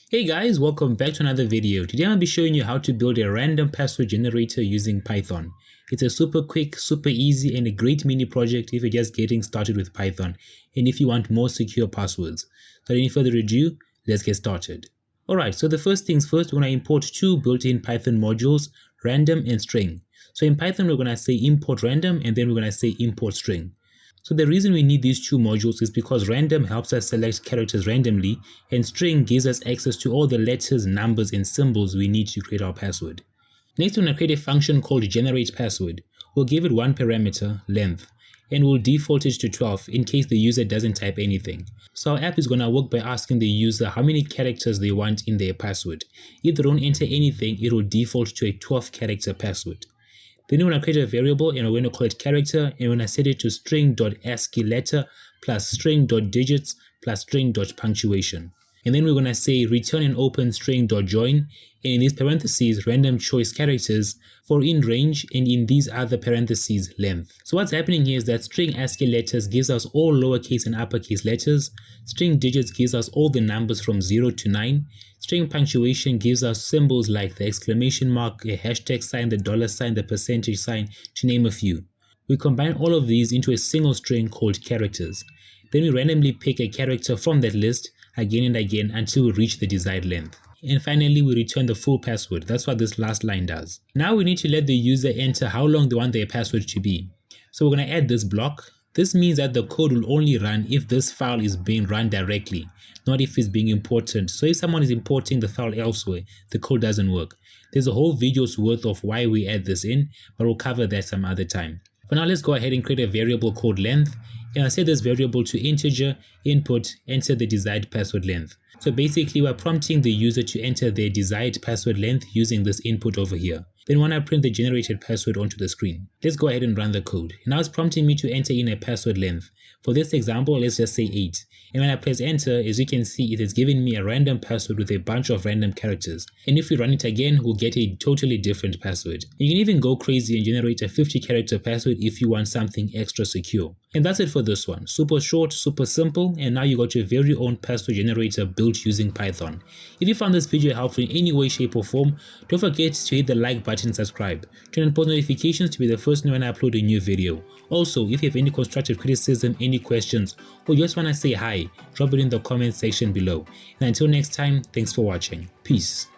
Hey guys, welcome back to another video. Today I'll be showing you how to build a random password generator using Python. It's a super quick, super easy and a great mini project if you're just getting started with Python and if you want more secure passwords. So without any further ado, let's get started. Alright, so the first things first, we're going to import two built-in Python modules, random and string. So in Python, we're going to say import random and then we're going to say import string. So the reason we need these two modules is because random helps us select characters randomly and string gives us access to all the letters, numbers and symbols we need to create our password. Next, we're going to create a function called generate password. We'll give it one parameter, length, and we'll default it to 12 in case the user doesn't type anything. So our app is going to work by asking the user how many characters they want in their password. If they don't enter anything, it will default to a 12 character password. Then we're going to create a variable and we're going to call it character and we're going to set it to string.ascii letter plus string.digits plus string.punctuation. And then we're going to say return an open string.join and in these parentheses random choice characters for in range and in these other parentheses length. So what's happening here is that string ASCII letters gives us all lowercase and uppercase letters, string digits gives us all the numbers from 0 to 9, string punctuation gives us symbols like the exclamation mark, a hashtag sign, the dollar sign, the percentage sign, to name a few. We combine all of these into a single string called characters. Then we randomly pick a character from that list again and again until we reach the desired length. And finally, we return the full password. That's what this last line does. Now we need to let the user enter how long they want their password to be. So we're going to add this block. This means that the code will only run if this file is being run directly, not if it's being imported. So if someone is importing the file elsewhere, the code doesn't work. There's a whole video's worth of why we add this in, but we'll cover that some other time. For now, let's go ahead and create a variable called length. And I'll set this variable to integer, input, enter the desired password length. So basically, we're prompting the user to enter their desired password length using this input over here. Then when I print the generated password onto the screen, let's go ahead and run the code. Now it's prompting me to enter in a password length. For this example, let's just say 8. And when I press enter, as you can see, it is giving me a random password with a bunch of random characters. And if we run it again, we'll get a totally different password. You can even go crazy and generate a 50-character password if you want something extra secure. And that's it for this one. Super short, super simple, and now you got your very own password generator built using Python. If you found this video helpful in any way, shape or form, don't forget to hit the like button, subscribe, turn on post notifications to be the first when I upload a new video. Also, if you have any constructive criticism, any questions, or just want to say hi, drop it in the comment section below. And until next time, thanks for watching. Peace.